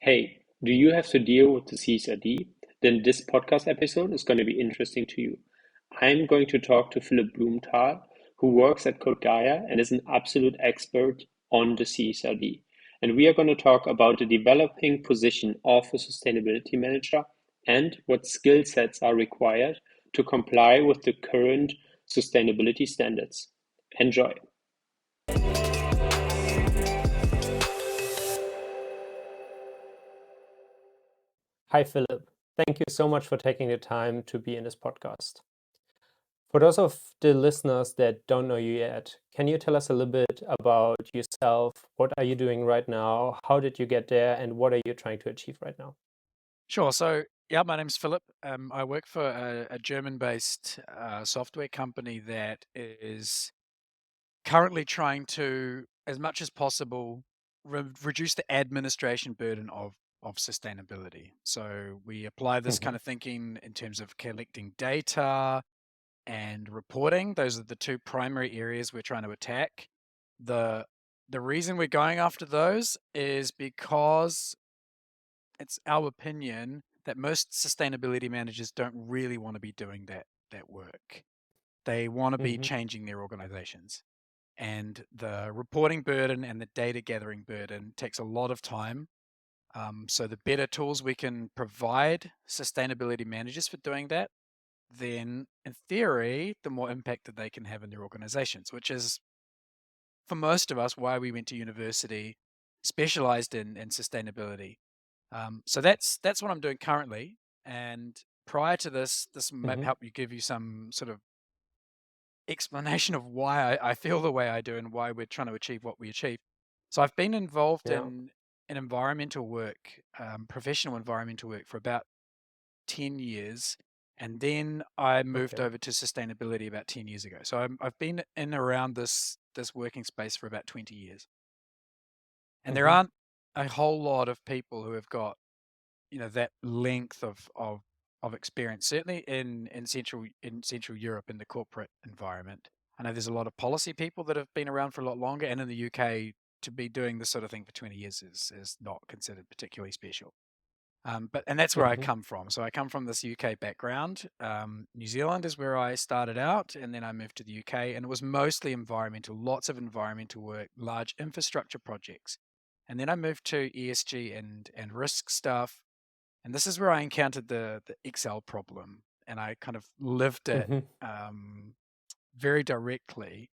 Hey, do you have to deal with the CSRD? Then this podcast episode is going to be interesting to you. I'm going to talk to Phillip Blumenthal, who works at Code Gaia and is an absolute expert on the CSRD. And we are going to talk about the developing position of a sustainability manager and what skill sets are required to comply with the current sustainability standards. Enjoy. Hi, Philip. Thank you so much for taking the time to be in this podcast. For those of the listeners that don't know you yet, can you tell us a little bit about yourself? What are you doing right now? How did you get there? And what are you trying to achieve right now? Sure. So, yeah, my name's Philip. I work for a German-based software company that is currently trying to, as much as possible, reduce the administration burden of sustainability. So we apply this kind Mhm. of thinking in terms of collecting data and reporting. Those are the two primary areas we're trying to attack. The the reason we're going after those is because it's our opinion that most sustainability managers don't really want to be doing that work. They want to be Mhm. changing their organizations. And the reporting burden and the data gathering burden takes a lot of time. So the better tools we can provide sustainability managers for doing that, then in theory, the more impact that they can have in their organizations, which is for most of us why we went to university, specialized in sustainability. So that's what I'm doing currently. And prior to this, this might Mhm. help you give you some sort of explanation of why I feel the way I do and why we're trying to achieve what we achieve. So I've been involved Yeah. in environmental work, professional environmental work for about 10 years. And then I moved Okay. over to sustainability about 10 years ago. So I've been in around this working space for about 20 years. And there Mhm. aren't a whole lot of people who have got that length of experience, certainly in Central Europe in the corporate environment. I know there's a lot of policy people that have been around for a lot longer, and in the UK, to be doing this sort of thing for 20 years is not considered particularly special. And that's where I Mhm. come from. So I come from this UK background. New Zealand is where I started out, and then I moved to the UK, and it was mostly environmental, lots of environmental work, large infrastructure projects. And then I moved to ESG and risk stuff, and this is where I encountered the Excel problem, and I kind of lived it Mhm. um, very directly.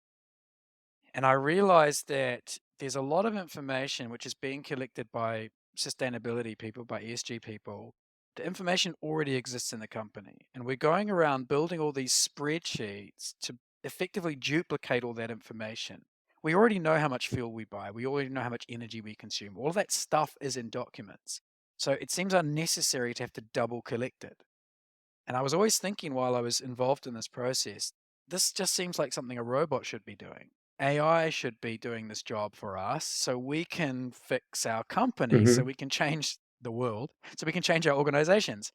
And I realized that there's a lot of information which is being collected by sustainability people, by ESG people. The information already exists in the company, and we're going around building all these spreadsheets to effectively duplicate all that information. We already know how much fuel we buy. We already know how much energy we consume. All of that stuff is in documents. So it seems unnecessary to have to double collect it. And I was always thinking while I was involved in this process, this just seems like something a robot should be doing. AI should be doing this job for us so we can fix our companies, so Mhm. we can change the world, so we can change our organizations.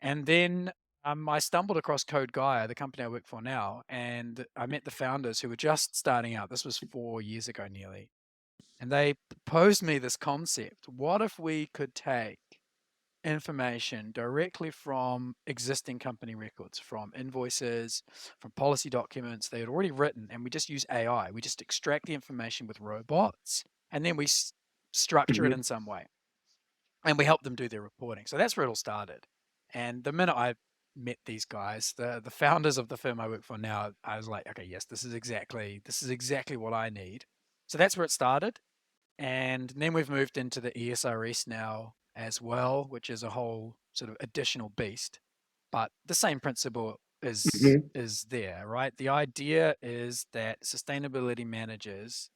And then I stumbled across Code Gaia, the company I work for now, and I met the founders who were just starting out. This was 4 years ago nearly. And they posed me this concept. What if we could take information directly from existing company records, from invoices, from policy documents they had already written, and we just use AI. We just extract the information with robots, and then we structure it Mhm. in some way, and we help them do their reporting. So that's where it all started. And the minute I met these guys, the founders of the firm I work for now, I was like, okay, yes, this is exactly what I need. So that's where it started. And then we've moved into the ESRS now as well, which is a whole sort of additional beast. But the same principle Mhm. is there, right? The idea is that sustainability managers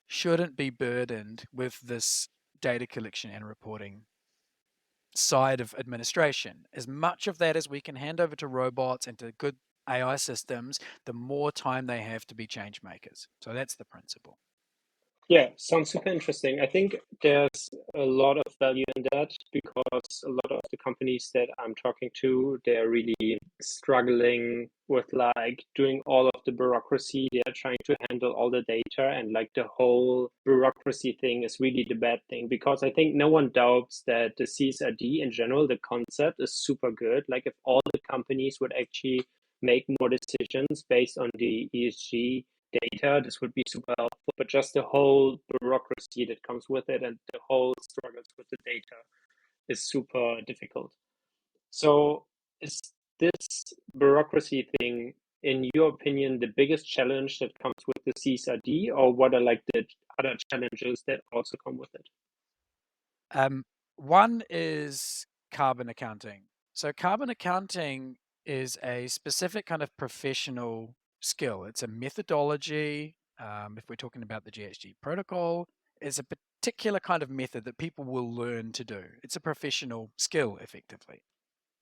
shouldn't be burdened with this data collection and reporting side of administration. As much of that as we can hand over to robots and to good AI systems, the more time they have to be change makers. So that's the principle. Yeah, sounds super interesting. I think there's a lot of value in that because a lot of the companies that I'm talking to, they're really struggling with like doing all of the bureaucracy. They're trying to handle all the data, and like the whole bureaucracy thing is really the bad thing because I think no one doubts that the CSRD in general, the concept is super good. Like if all the companies would actually make more decisions based on the ESG data, this would be super helpful. But just the whole bureaucracy that comes with it and the whole struggles with the data is super difficult. So, is this bureaucracy thing, in your opinion, the biggest challenge that comes with the CSRD, or what are like the other challenges that also come with it? One is carbon accounting. So carbon accounting is a specific kind of professional skill. It's a methodology. If we're talking about the GHG protocol, it's a particular kind of method that people will learn to do. It's a professional skill, effectively.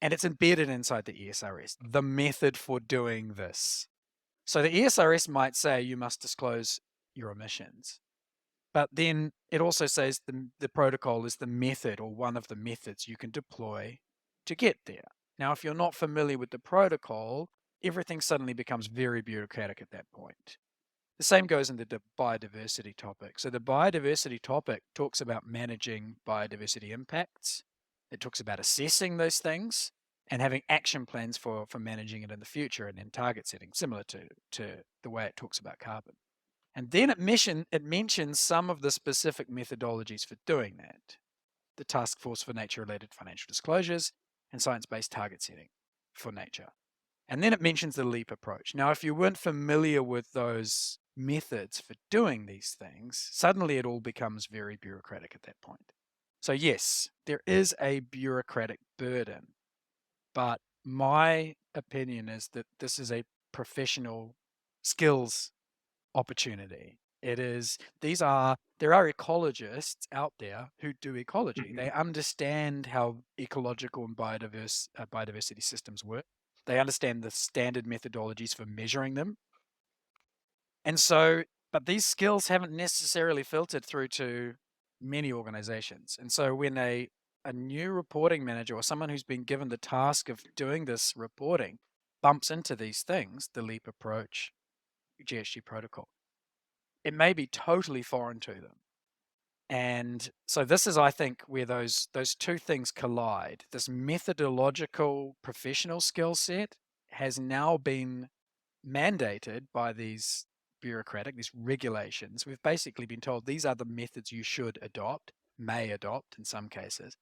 And it's embedded inside the ESRS, the method for doing this. So the ESRS might say you must disclose your emissions. But then it also says the protocol is the method or one of the methods you can deploy to get there. Now, if you're not familiar with the protocol, everything suddenly becomes very bureaucratic at that point. The same goes in the biodiversity topic. So the biodiversity topic talks about managing biodiversity impacts. It talks about assessing those things and having action plans for managing it in the future and then target setting, similar to the way it talks about carbon. And then it mentions some of the specific methodologies for doing that. The Task Force for Nature-Related Financial Disclosures and Science-Based Target Setting for nature. And then it mentions the LEAP approach. Now, if you weren't familiar with those methods for doing these things, suddenly it all becomes very bureaucratic at that point. So yes, there is a bureaucratic burden, but my opinion is that this is a professional skills opportunity. There are ecologists out there who do ecology. They understand how ecological and biodiversity systems work. They understand the standard methodologies for measuring them. And so, but these skills haven't necessarily filtered through to many organizations. And so when a new reporting manager or someone who's been given the task of doing this reporting bumps into these things, the LEAP approach, GHG protocol, it may be totally foreign to them. And so this is, I think, where those two things collide. This methodological professional skill set has now been mandated by these regulations. We've basically been told these are the methods you should adopt, may adopt in some cases.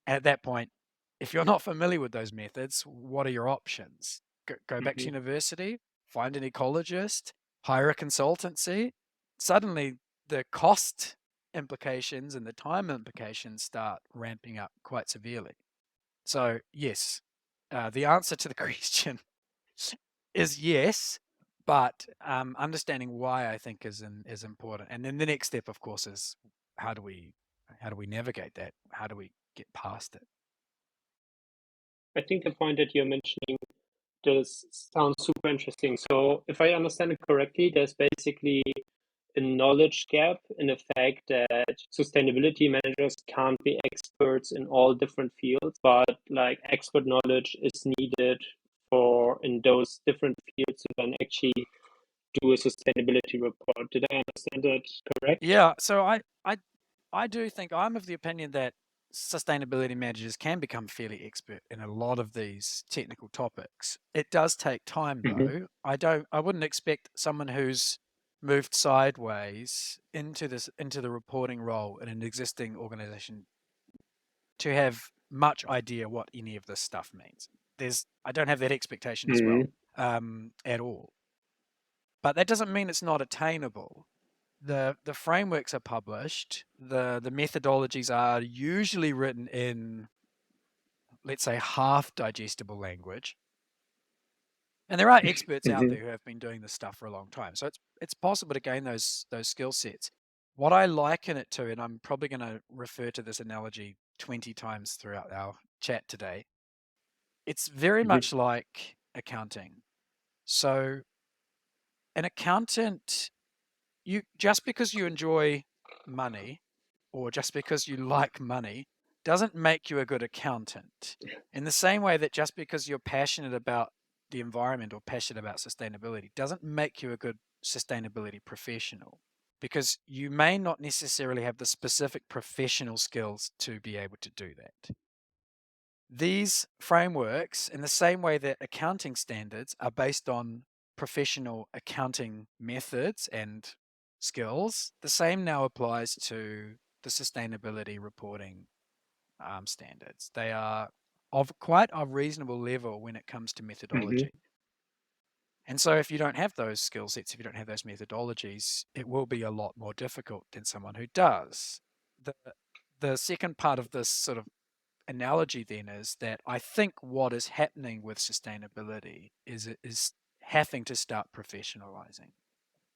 And at that point, if you're not familiar with those methods, what are your options? Go back to university, find an ecologist, hire a consultancy. Suddenly, the cost implications and the time implications start ramping up quite severely. So, yes, the answer to the question is yes, but understanding why I think is important. And then the next step, of course, is how do we navigate that? How do we get past it? I think the point that you're mentioning does sound super interesting. So, if I understand it correctly, there's basically a knowledge gap in the fact that sustainability managers can't be experts in all different fields, but like expert knowledge is needed for in those different fields to then actually do a sustainability report. Did I understand that correct? Yeah, so I do think I'm of the opinion that sustainability managers can become fairly expert in a lot of these technical topics. It does take time Mm-hmm. though. I wouldn't expect someone who's moved sideways into the reporting role in an existing organization to have much idea what any of this stuff means. I don't have that expectation as well, Mm-hmm. at all. But that doesn't mean it's not attainable. The frameworks are published, the methodologies are usually written in, let's say, half digestible language. And there are experts out Mm-hmm. there who have been doing this stuff for a long time. So it's possible to gain those skill sets. What I liken it to, and I'm probably going to refer to this analogy 20 times throughout our chat today, it's very much like accounting. So an accountant just because you enjoy money or just because you like money doesn't make you a good accountant. In the same way that just because you're passionate about the environment or passionate about sustainability doesn't make you a good sustainability professional, because you may not necessarily have the specific professional skills to be able to do that. These frameworks, in the same way that accounting standards are based on professional accounting methods and skills, the same now applies to the sustainability reporting standards. They are of quite a reasonable level when it comes to methodology. And so if you don't have those skill sets, if you don't have those methodologies, it will be a lot more difficult than someone who does. The second part of this sort of analogy then is that I think what is happening with sustainability is having to start professionalizing.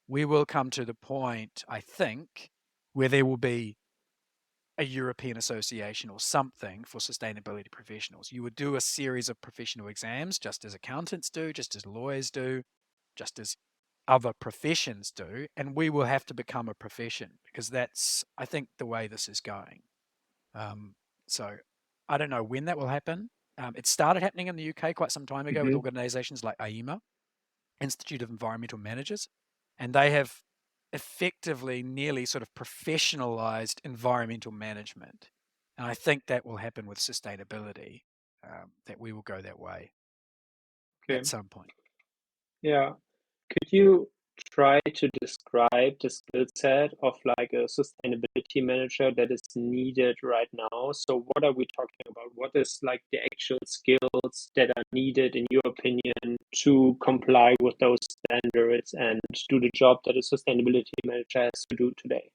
We will come to the point, I think, where there will be a European association or something for sustainability professionals. You would do a series of professional exams, just as accountants do, just as lawyers do, just as other professions do, and we will have to become a profession, because that's, I think, the way this is going. So I don't know when that will happen. It started happening in the UK quite some time ago with organizations like AEMA, Institute of Environmental Managers, and they have effectively nearly sort of professionalized environmental management. And I think that will happen with sustainability, that we will go that way at Okay. some point. Yeah. Could you try to describe the skill set of like a sustainability manager that is needed right now? So what are we talking about? What is like the actual skills that are needed, in your opinion, to comply with those standards and do the job that a sustainability manager has to do today?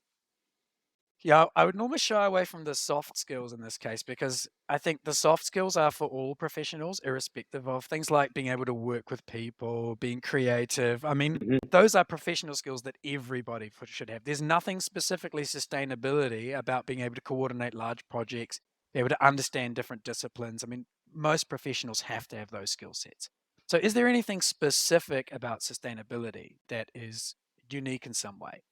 Yeah, I would normally shy away from the soft skills in this case, because I think the soft skills are for all professionals, irrespective of things like being able to work with people, being creative. I mean, those are professional skills that everybody should have. There's nothing specifically sustainability about being able to coordinate large projects, be able to understand different disciplines. I mean, most professionals have to have those skill sets. So is there anything specific about sustainability that is unique in some way?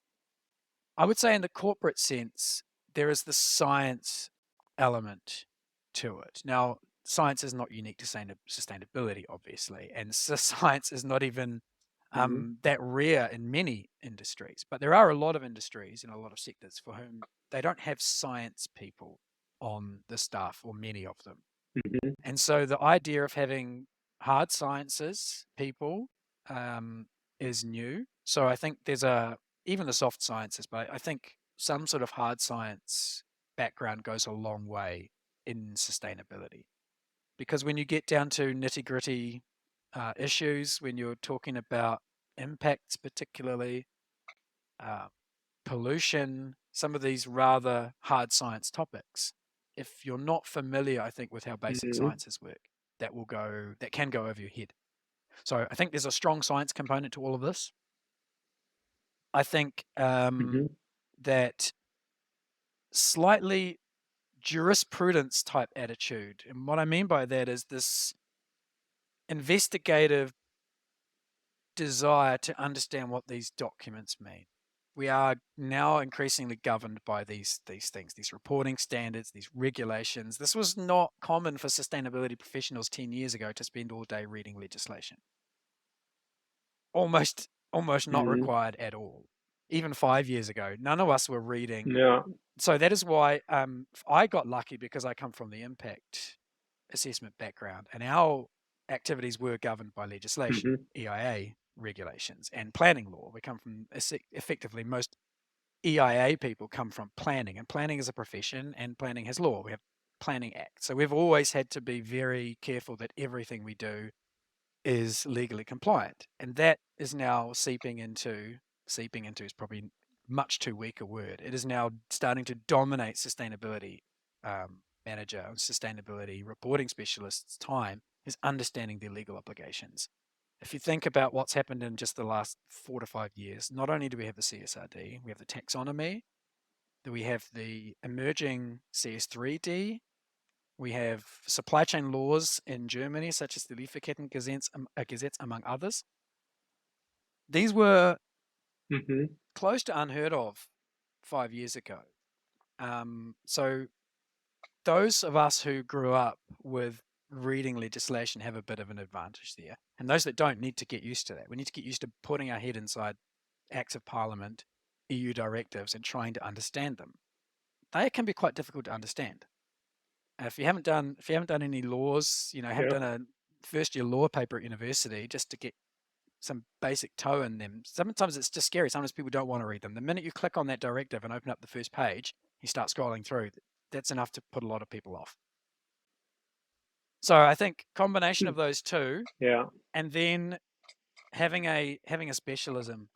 I would say in the corporate sense, there is the science element to it. Now, science is not unique to sustainability, obviously, and science is not even that rare in many industries. But there are a lot of industries in a lot of sectors for whom they don't have science people on the staff, or many of them. And so the idea of having hard sciences people is new. So I think there's even the soft sciences, but I think some sort of hard science background goes a long way in sustainability. Because when you get down to nitty gritty issues, when you're talking about impacts, particularly uh, pollution, some of these rather hard science topics, if you're not familiar, I think, with how basic sciences work, that can go over your head. So I think there's a strong science component to all of this. I think that slightly jurisprudence type attitude, and what I mean by that is this investigative desire to understand what these documents mean. We are now increasingly governed by these things, these reporting standards, these regulations. This was not common for sustainability professionals 10 years ago, to spend all day reading legislation. Almost not required at all. Even 5 years ago, none of us were reading. Yeah. So that is why I got lucky, because I come from the impact assessment background, and our activities were governed by legislation, EIA regulations, and planning law. We come from, effectively, most EIA people come from planning, and planning is a profession, and planning has law. We have Planning Act. So we've always had to be very careful that everything we do is legally compliant. And that is now seeping into is probably much too weak a word. It is now starting to dominate sustainability manager and sustainability reporting specialists' time, is understanding their legal obligations. If you think about what's happened in just the last 4 to 5 years, not only do we have the CSRD, we have the taxonomy, we have the emerging CS3D, we have supply chain laws in Germany, such as the Lieferkettengesetz, among others. These were close to unheard of 5 years ago. So those of us who grew up with reading legislation have a bit of an advantage there. And those that don't need to get used to that. We need to get used to putting our head inside acts of parliament, EU directives, and trying to understand them. They can be quite difficult to understand. If you haven't done any laws, haven't Yeah. done a first year law paper at university just to get some basic toe in them. Sometimes it's just scary. Sometimes people don't want to read them. The minute you click on that directive and open up the first page, you start scrolling through. That's enough to put a lot of people off. So I think combination of those two, Yeah. and then having a specialism,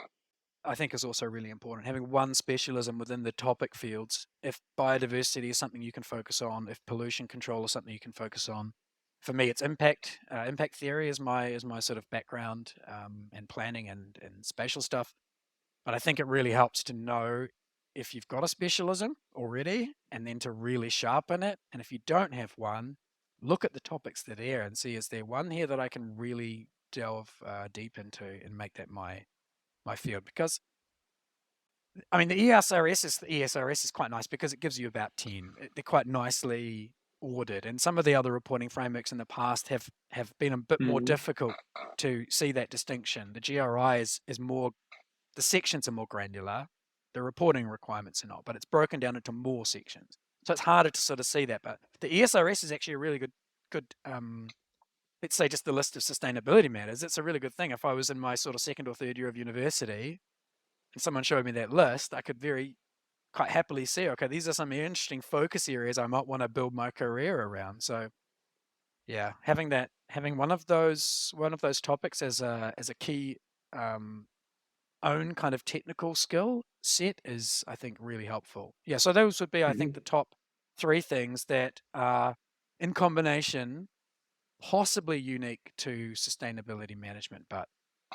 I think is also really important. Having one specialism within the topic fields. If biodiversity is something you can focus on, if pollution control is something you can focus on. For me, it's impact. Impact theory is my sort of background, and planning and spatial stuff. But I think it really helps to know if you've got a specialism already, and then to really sharpen it. And if you don't have one, look at the topics that are there and see, is there one here that I can really delve deep into and make that my field? Because I mean, the ESRS is quite nice because it gives you about 10. They're quite nicely ordered, and some of the other reporting frameworks in the past have been a bit more difficult to see that distinction. The GRI is more, the sections are more granular, the reporting requirements are not, but it's broken down into more sections. So it's harder to sort of see that. But the ESRS is actually a really good let's say just the list of sustainability matters. It's a really good thing. If I was in my sort of second or third year of university and someone showed me that list, I could quite happily see, okay, these are some interesting focus areas I might want to build my career around. So yeah, having one of those topics as a key own kind of technical skill set is, I think, really helpful. Yeah, so those would be, I think, the top three things that are in combination possibly unique to sustainability management, but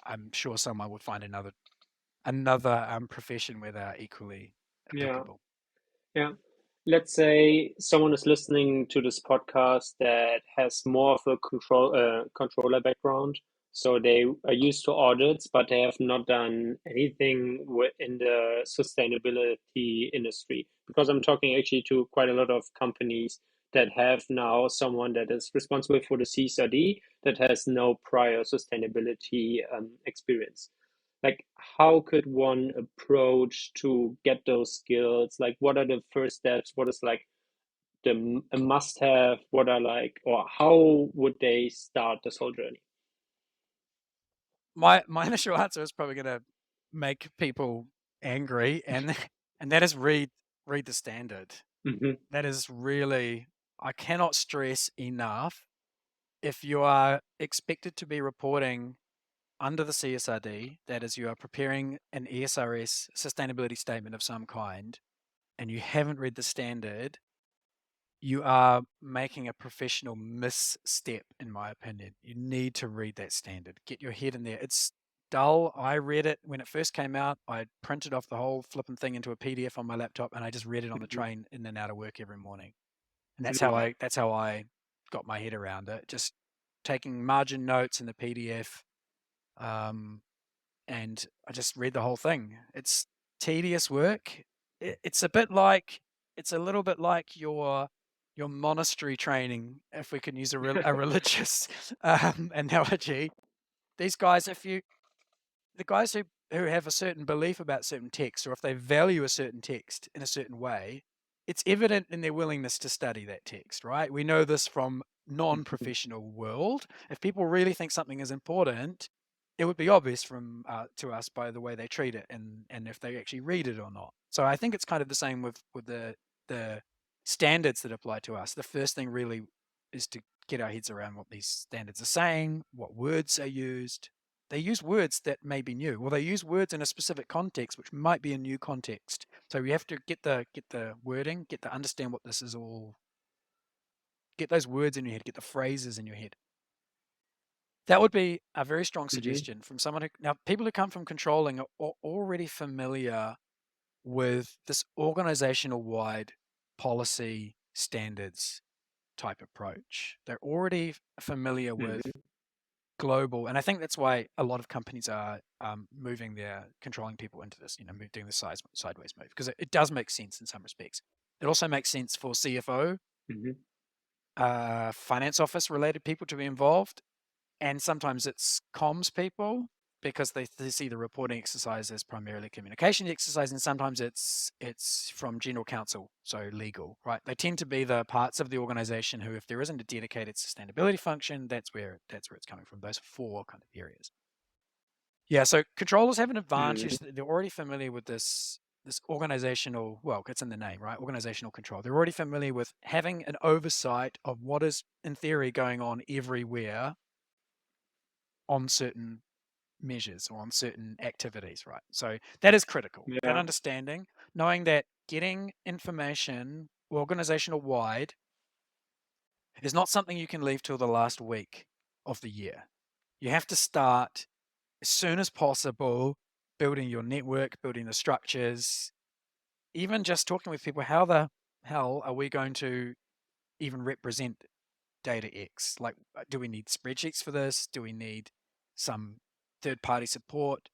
I'm sure someone would find another profession where they're equally Yeah. applicable. Yeah. Let's say someone is listening to this podcast that has more of a controller background. So they are used to audits, but they have not done anything in the sustainability industry. Because I'm talking actually to quite a lot of companies that have now someone that is responsible for the CSRD that has no prior sustainability experience. Like, how could one approach to get those skills? Like, what are the first steps? What is like a must have? What are like, or how would they start this whole journey? My initial answer is probably going to make people angry, and that is read the standard. That is really, I cannot stress enough, if you are expected to be reporting under the CSRD, that is, you are preparing an ESRS sustainability statement of some kind, and you haven't read the standard, you are making a professional misstep, in my opinion. You need to read that standard. Get your head in there. It's dull. I read it when it first came out. I printed off the whole flipping thing into a PDF on my laptop, and I just read it on the train in and out of work every morning. And that's how I got my head around it. Just taking margin notes in the PDF, and I just read the whole thing. It's tedious work. It's a little bit like your monastery training, if we can use a religious analogy. These guys, the guys who have a certain belief about certain text, or if they value a certain text in a certain way, it's evident in their willingness to study that text, right? We know this from non-professional world. If people really think something is important, it would be obvious to us by the way they treat it, and if they actually read it or not. So I think it's kind of the same with the standards that apply to us. The first thing really is to get our heads around what these standards are saying, what words are used. They use words that may be new. Well, they use words in a specific context, which might be a new context. So you have to get the wording, get to understand what this is all. Get those words in your head, get the phrases in your head. That would be a very strong suggestion from someone who, now people who come from controlling are already familiar with this organizational wide policy standards type approach. They're already familiar with global, and I think that's why a lot of companies are moving their controlling people into this, doing the sideways move, because it does make sense in some respects. It also makes sense for CFO, Hmm. finance office related people to be involved, and sometimes it's comms people because they see the reporting exercise as primarily communication exercise, and sometimes it's from general counsel, so legal, right? They tend to be the parts of the organization who, if there isn't a dedicated sustainability function, that's where it's coming from. Those four kind of areas. Yeah, so controllers have an advantage that they're already familiar with this organizational, well, it's in the name, right? Organizational control. They're already familiar with having an oversight of what is, in theory, going on everywhere on certain measures or on certain activities, right? So that is critical. That Yeah. understanding, knowing that getting information organizational wide is not something you can leave till the last week of the year. You have to start as soon as possible building your network, building the structures, even just talking with people. How the hell are we going to even represent data X? Like, do we need spreadsheets for this? Do we need some third party support?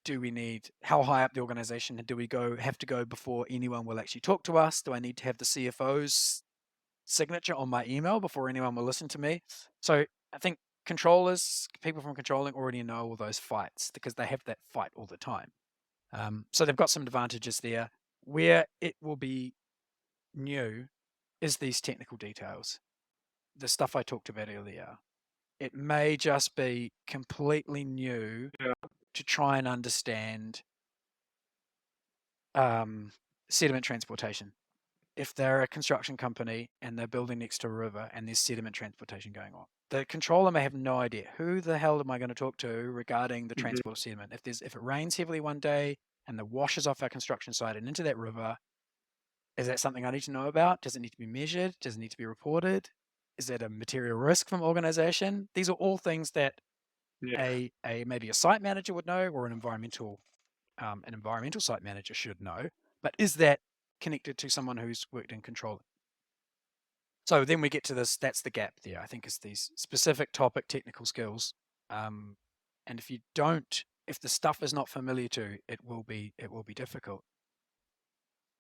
Do we need, how high up the organization do we have to go before anyone will actually talk to us? Do I need to have the CFO's signature on my email before anyone will listen to me? So I think controllers, people from controlling already know all those fights because they have that fight all the time. So they've got some advantages there. Where it will be new is these technical details, the stuff I talked about earlier. It may just be completely new Yeah. to try and understand sediment transportation. If they're a construction company and they're building next to a river and there's sediment transportation going on, the controller may have no idea who the hell am I going to talk to regarding the Hmm. transport of sediment. If it rains heavily one day and the washes off our construction site and into that river, is that something I need to know about? Does it need to be measured? Does it need to be reported? Is that a material risk from organization? These are all things that Yeah. a maybe a site manager would know, or an environmental site manager should know. But is that connected to someone who's worked in controlling? So then we get to this. That's the gap there. I think is these specific topic technical skills. And if the stuff is not familiar to, it will be difficult.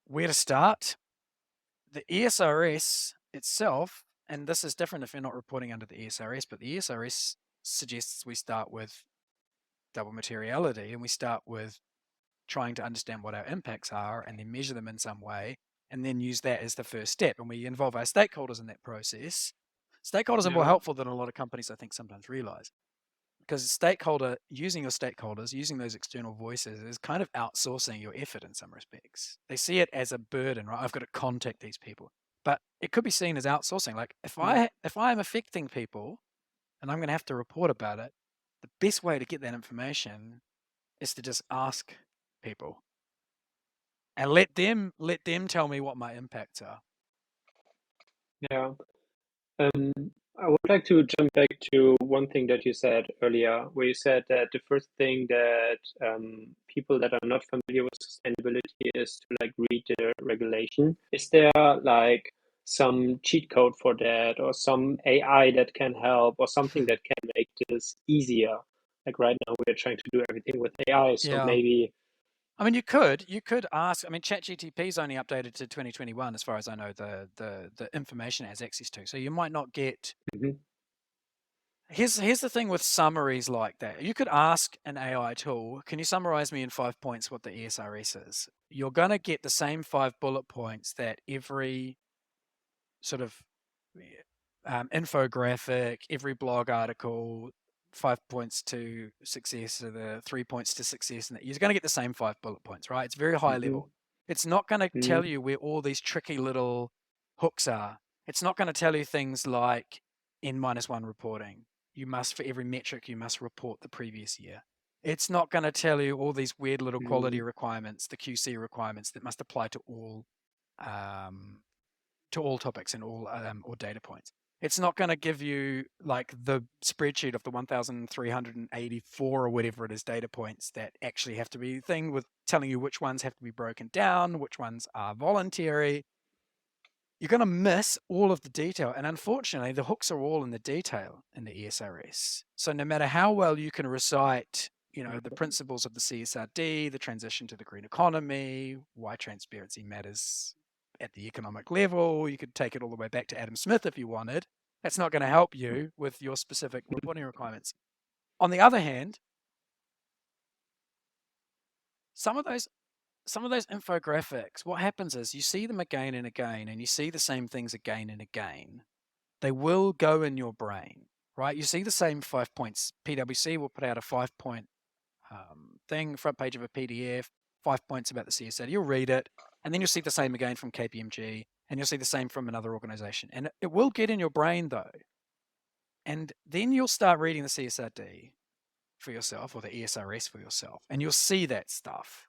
Where to start? The ESRS itself, and this is different if you're not reporting under the ESRS, but the ESRS suggests we start with double materiality and we start with trying to understand what our impacts are and then measure them in some way and then use that as the first step. And we involve our stakeholders in that process. Stakeholders are more Yeah. helpful than a lot of companies, I think, sometimes realize. Because using your stakeholders, using those external voices is kind of outsourcing your effort in some respects. They see it as a burden, right? I've got to contact these people. But it could be seen as outsourcing. Like if I am affecting people and I'm going to have to report about it, the best way to get that information is to just ask people and let them tell me what my impacts are. Yeah. Um, I would like to jump back to one thing that you said earlier, where you said that the first thing that people that are not familiar with sustainability is to like read the regulation. Is there like some cheat code for that, or some AI that can help, or something that can make this easier? Like right now, we're trying to do everything with AI, so Yeah. maybe. I mean, you could ask. I mean, ChatGTP is only updated to 2021, as far as I know. The information it has access to, so you might not get. Mhm. Here's the thing with summaries like that. You could ask an AI tool, "Can you summarize me in 5 points what the ESRS is?" You're gonna get the same 5 bullet points that every sort of infographic, every blog article, 5 points to success, or the 3 points to success, and you're going to get the same 5 bullet points, right? It's very high Mhm. level. It's not going to tell Mhm. you where all these tricky little hooks are. It's not going to tell you things like N-1 reporting. You must, for every metric, you must report the previous year. It's not going to tell you all these weird little quality Mhm. requirements, the QC requirements that must apply um, to all topics and all or data points. It's not going to give you like the spreadsheet of the 1,384 or whatever it is data points that actually have to be thing with telling you which ones have to be broken down, which ones are voluntary. you're going to miss all of the detail. And unfortunately, the hooks are all in the detail in the ESRS. So no matter how well you can recite, the principles of the CSRD, the transition to the green economy, why transparency matters at the economic level, you could take it all the way back to Adam Smith if you wanted. That's not going to help you with your specific reporting requirements. On the other hand, some of those infographics, what happens is you see them again and again, and you see the same things again and again. They will go in your brain, right? You see the same 5 points. PwC will put out a 5-point thing, front page of a PDF, 5 points about the CSRD. You'll read it, and then you'll see the same again from KPMG, and you'll see the same from another organization. And it will get in your brain, though. And then you'll start reading the CSRD for yourself, or the ESRS for yourself, and you'll see that stuff.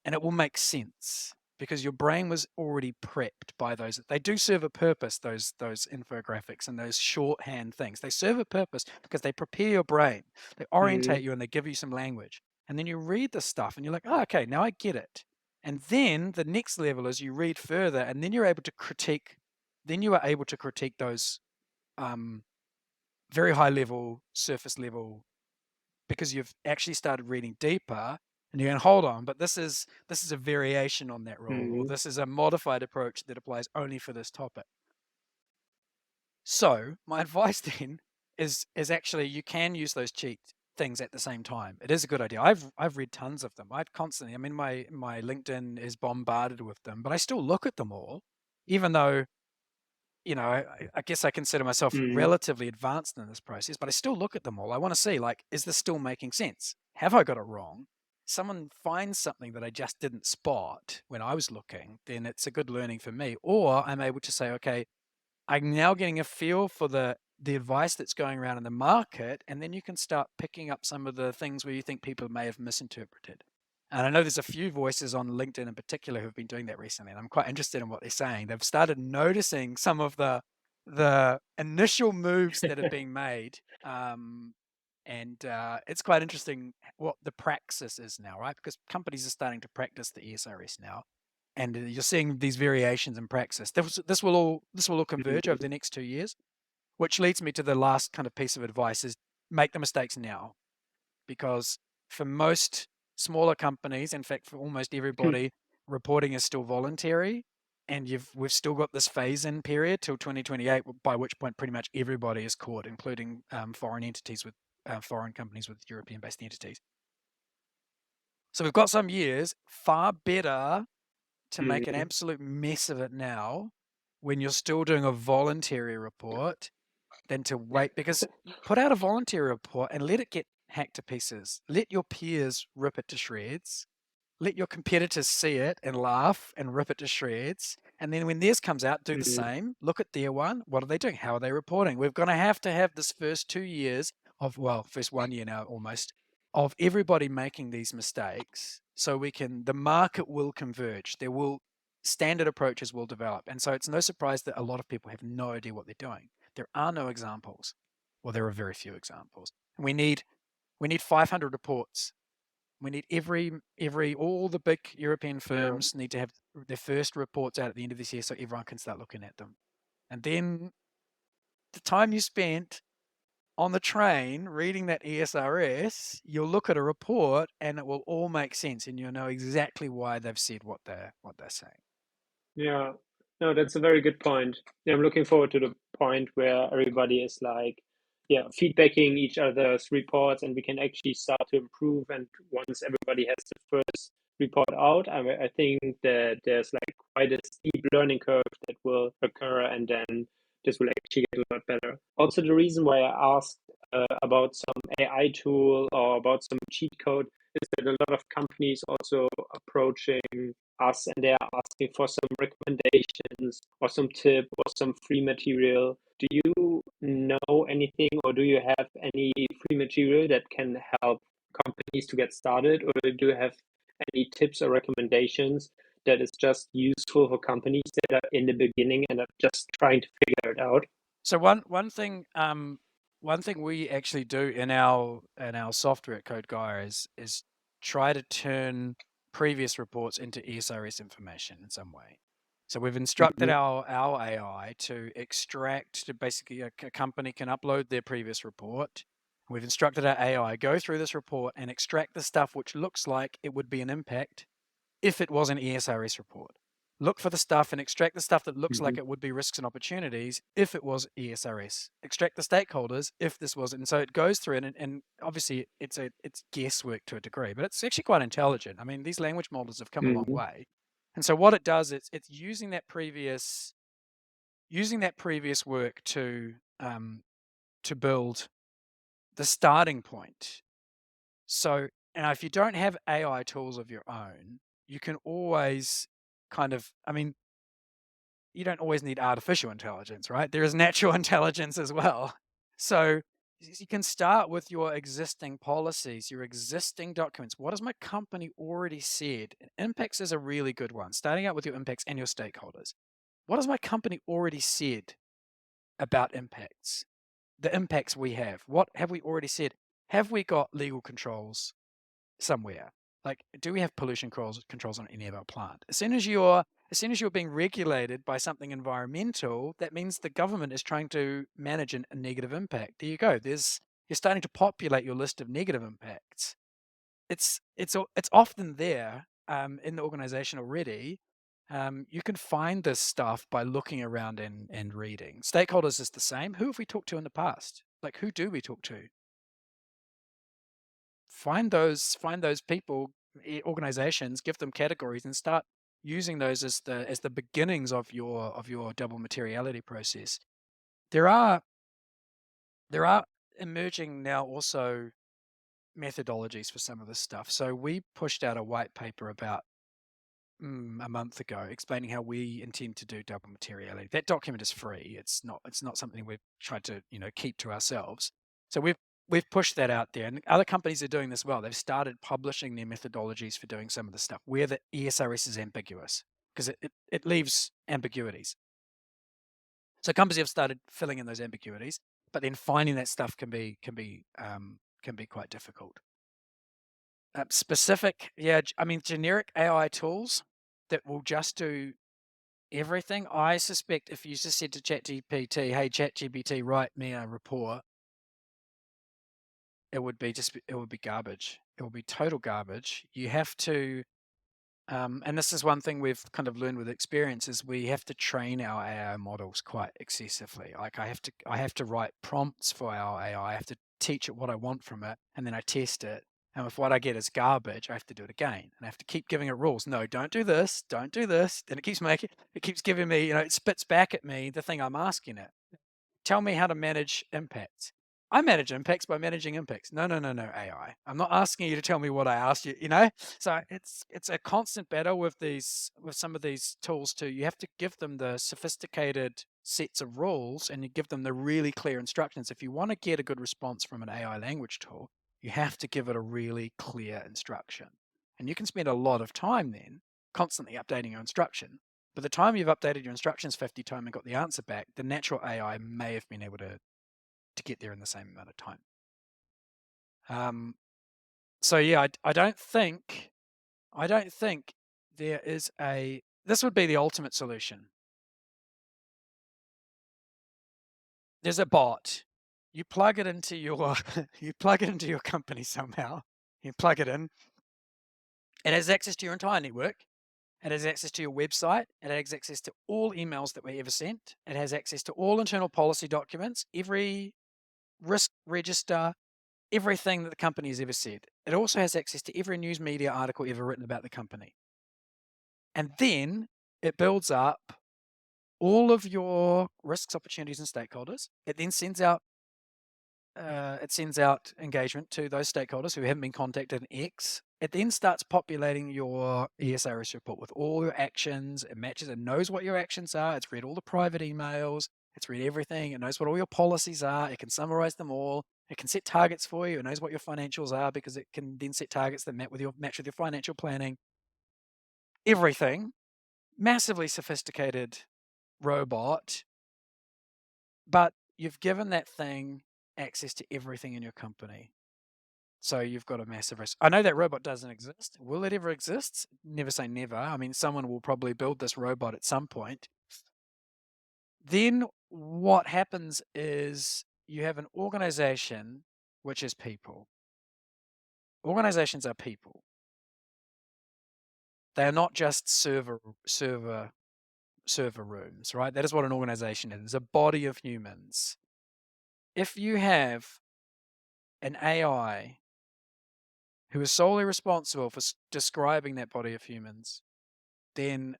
And it will make sense because your brain was already prepped by those. They do serve a purpose, those infographics and those shorthand things. They serve a purpose because they prepare your brain. They orientate you and they give you some language. And then you read the stuff and you're like, oh, okay, now I get it. And then the next level is you read further, and then you're able to critique. Then you are able to critique those very high level, surface level, because you've actually started reading deeper. And you're going, hold on, but this is a variation on that rule, or this is a modified approach that applies only for this topic. So my advice then is actually you can use those cheat things at the same time. It is a good idea. I've read tons of them. I've constantly, I mean, my LinkedIn is bombarded with them, but I still look at them all, even though, I guess I consider myself relatively advanced in this process, but I still look at them all. I want to see, like, is this still making sense? Have I got it wrong? Someone finds something that I just didn't spot when I was looking, then it's a good learning for me. Or I'm able to say, okay, I'm now getting a feel for the advice that's going around in the market, and then you can start picking up some of the things where you think people may have misinterpreted. And I know there's a few voices on LinkedIn in particular who've been doing that recently, and I'm quite interested in what they're saying. They've started noticing some of the initial moves that are being made, and it's quite interesting what the praxis is now, right? Because companies are starting to practice the ESRS now, and you're seeing these variations in praxis. This will all converge over the next 2 years, which leads me to the last kind of piece of advice: is make the mistakes now, because for most smaller companies, in fact, for almost everybody, reporting is still voluntary, and we've still got this phase-in period till 2028, by which point pretty much everybody is caught, including foreign entities with foreign companies with European-based entities. So we've got some years. Far better to make an absolute mess of it now, when you're still doing a voluntary report, than to wait, because you put out a voluntary report and let it get hacked to pieces. Let your peers rip it to shreds. Let your competitors see it and laugh and rip it to shreds. And then when theirs comes out, do the same. Look at their one. What are they doing? How are they reporting? We're going to have this first 2 years first 1 year now almost, of everybody making these mistakes, so the market will converge. Standard approaches will develop. And so it's no surprise that a lot of people have no idea what they're doing. There are no examples. Well, there are very few examples. And we need 500 reports. We need all the big European firms need to have their first reports out at the end of this year, so everyone can start looking at them. And then the time you spent on the train reading that ESRS, you'll look at a report and it will all make sense, and you'll know exactly why they've said what they're saying. Yeah, no, that's a very good point. Yeah, I'm looking forward to the point where everybody is like, yeah, feedbacking each other's reports, and we can actually start to improve. And once everybody has the first report out, I think that there's like quite a steep learning curve that will occur, and then this will actually get a lot better. Also, the reason why I asked about some AI tool or about some cheat code is that a lot of companies also approaching us, and they are asking for some recommendations or some tip or some free material. Do you know anything, or do you have any free material that can help companies to get started, or do you have any tips or recommendations that is just useful for companies that are in the beginning and are just trying to figure it out? So one thing we actually do in our software at Code Gaia is try to turn previous reports into ESRS information in some way. So we've instructed Mhm. our AI to extract, to basically a company can upload their previous report. We've instructed our AI, go through this report and extract the stuff which looks like it would be an impact if it was an ESRS report. Look for the stuff and extract the stuff that looks like Mhm. it would be risks and opportunities if it was ESRS. Extract the stakeholders if this was, and so it goes through it, and obviously it's guesswork to a degree, but it's actually quite intelligent. I mean, these language models have come a long Mhm. way, and so what it does is it's using that previous work to build the starting point. So, and if you don't have AI tools of your own, you can always kind of, I mean, you don't always need artificial intelligence, right? There is natural intelligence as well. So you can start with your existing policies, your existing documents. What has my company already said? And impacts is a really good one. Starting out with your impacts and your stakeholders. What has my company already said about impacts? The impacts we have. What have we already said? Have we got legal controls somewhere? Like, do we have pollution controls on any of our plant? As soon as you're being regulated by something environmental, that means the government is trying to manage a negative impact. There you go. You're starting to populate your list of negative impacts. It's often there in the organization already. You can find this stuff by looking around and reading. Stakeholders is the same. Who have we talked to in the past? Like, who do we talk to? Find those people, organizations, give them categories, and start using those as the beginnings of your double materiality process. There are emerging now also methodologies for some of this stuff. So we pushed out a white paper about a month ago explaining how we intend to do double materiality. That document is free. It's not something we've tried to keep to ourselves. So we've pushed that out there, and other companies are doing this well. They've started publishing their methodologies for doing some of the stuff where the ESRS is ambiguous, because it leaves ambiguities. So companies have started filling in those ambiguities, but then finding that stuff can be quite difficult. Specific, I mean, generic AI tools that will just do everything. I suspect if you just said to ChatGPT, "Hey, ChatGPT, write me a report," it would be garbage. It would be total garbage. You have to, and this is one thing we've kind of learned with experience, is we have to train our AI models quite excessively. Like I have to write prompts for our AI. I have to teach it what I want from it, and then I test it. And if what I get is garbage, I have to do it again, and I have to keep giving it rules. No, don't do this, don't do this. And it keeps giving me, it spits back at me the thing I'm asking it. Tell me how to manage impacts. I manage impacts by managing impacts. No, no, no, no, AI. I'm not asking you to tell me what I asked you, So it's a constant battle with some of these tools too. You have to give them the sophisticated sets of rules, and you give them the really clear instructions. If you want to get a good response from an AI language tool, you have to give it a really clear instruction. And you can spend a lot of time then constantly updating your instruction. By the time you've updated your instructions 50 times and got the answer back, the natural AI may have been able to get there in the same amount of time. So yeah, I don't think there is this would be the ultimate solution. There's a bot. You plug it into your company somehow. You plug it in. It has access to your entire network. It has access to your website. It has access to all emails that were ever sent. It has access to all internal policy documents, every risk register, everything that the company has ever said. It also has access to every news media article ever written about the company. And then it builds up all of your risks, opportunities, and stakeholders. It then sends out engagement to those stakeholders who haven't been contacted in X. It then starts populating your ESRS report with all your actions. It matches and knows what your actions are. It's read all the private emails. It's read everything. It knows what all your policies are. It can summarize them all. It can set targets for you. It knows what your financials are because it can then set targets that match with your financial planning. Everything. Massively sophisticated robot. But you've given that thing access to everything in your company. So you've got a massive risk. I know that robot doesn't exist. Will it ever exist? Never say never. I mean, someone will probably build this robot at some point. Then what happens is you have an organization, which is people. Organizations are people. They are not just server rooms, right? That is what an organization is. It's a body of humans. If you have an AI who is solely responsible for describing that body of humans, then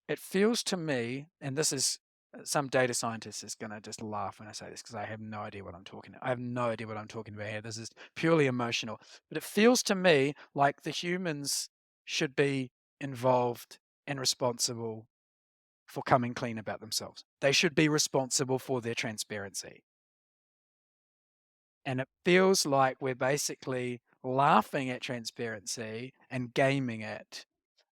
it feels to me, and this is some data scientist is going to just laugh when I say this because I have no idea what I'm talking about. I have no idea what I'm talking about here. This is purely emotional. But it feels to me like the humans should be involved and responsible for coming clean about themselves. They should be responsible for their transparency. And it feels like we're basically laughing at transparency and gaming it.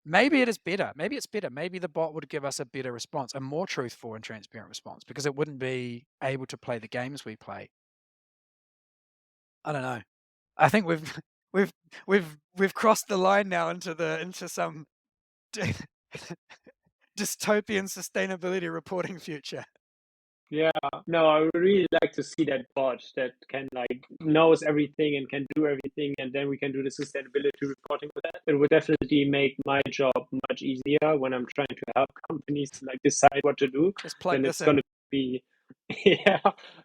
Maybe it is better. Maybe it's better. Maybe the bot would give us a better response, a more truthful and transparent response, because it wouldn't be able to play the games we play. I don't know. I think we've we've we've crossed the line now into some dystopian sustainability reporting future. Yeah, no, I would really like to see that bot that can like knows everything and can do everything, and then we can do the sustainability reporting with that. It would definitely make my job much easier when I'm trying to help companies like decide what to do. Just plug Then this it's gonna in. be, yeah,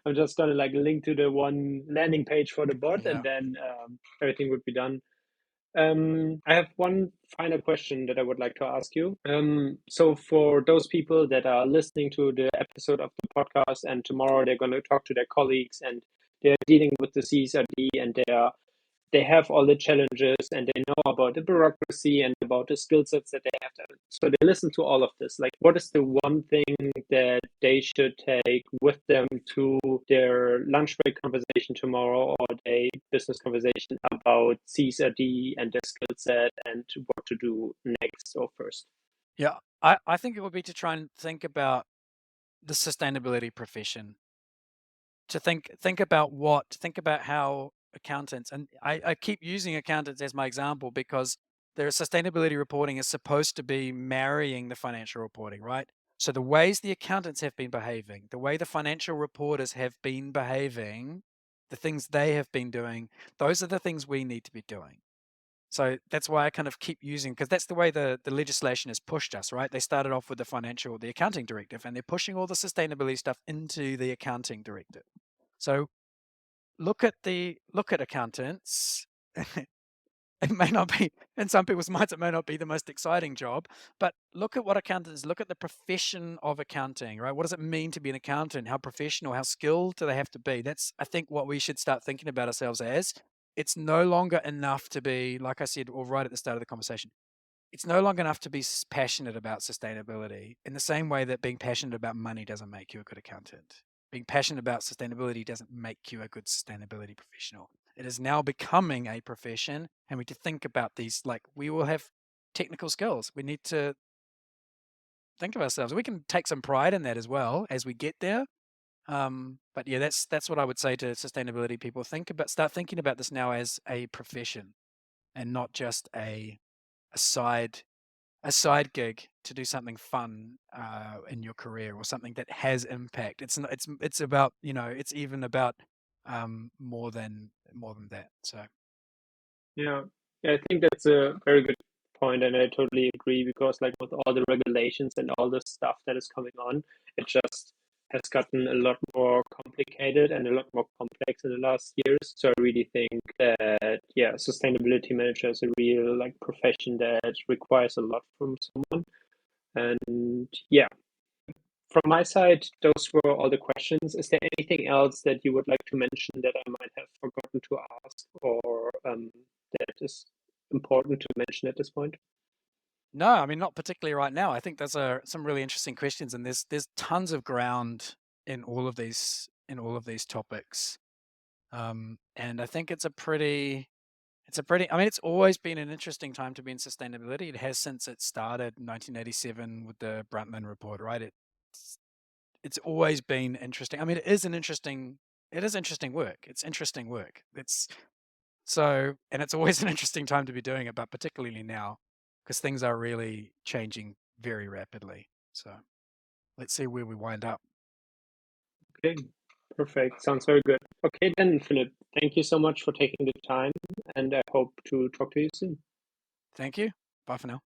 I'm just gonna like link to the one landing page for the bot, and Yeah. then everything would be done. I have one final question that I would like to ask you. So for those people that are listening to the episode of the podcast and tomorrow they're going to talk to their colleagues and they're dealing with the CSRD and they have all the challenges and they know about the bureaucracy and about the skill sets that they have to. So they listen to all of this. Like, what is the one thing that they should take with them to their lunch break conversation tomorrow or their business conversation about CSRD and their skill set and what to do next or first? Yeah. I think it would be to try and think about the sustainability profession, to think about how accountants, and I keep using accountants as my example because their sustainability reporting is supposed to be marrying the financial reporting, right? So the ways the accountants have been behaving, the way the financial reporters have been behaving, the things they have been doing, those are the things we need to be doing. So that's why I kind of keep using, because that's the way the legislation has pushed us, right? They started off with the accounting directive, and they're pushing all the sustainability stuff into the accounting directive. So look at accountants. It may not be, in some people's minds, it may not be the most exciting job, but look at what accountants, look at the profession of accounting, right? What does it mean to be an accountant? How professional, how skilled do they have to be? That's, I think, what we should start thinking about ourselves as. It's no longer enough to be, like I said, or right at the start of the conversation, it's no longer enough to be passionate about sustainability in the same way that being passionate about money doesn't make you a good accountant. Being passionate about sustainability doesn't make you a good sustainability professional. It is now becoming a profession, and we need to think about these. Like, we will have technical skills. We need to think of ourselves. We can take some pride in that as well as we get there. But yeah, that's what I would say to sustainability people. Start thinking about this now as a profession and not just a side a side gig to do something fun in your career or something that has impact. It's not, it's about, it's even about more than that. So Yeah, yeah, I think that's a very good point, and I totally agree because, like, with all the regulations and all the stuff that is coming on, it just has gotten a lot more complicated and a lot more complex in the last years. So I really think that, yeah, sustainability manager is a real like profession that requires a lot from someone. And yeah, from my side, those were all the questions. Is there anything else that you would like to mention that I might have forgotten to ask or that is important to mention at this point? no, I mean, not particularly right now. I think those are some really interesting questions, and there's tons of ground in all of these topics. And I think I mean, it's always been an interesting time to be in sustainability. It has since it started in 1987 with the Brundtland Report, right? It's always been interesting. I mean, it is interesting work. It's interesting work. So, and it's always an interesting time to be doing it, but particularly now, because things are really changing very rapidly. So let's see where we wind up. Okay, perfect. Sounds very good. Okay, then, Philip, thank you so much for taking the time, and I hope to talk to you soon. Thank you. Bye for now.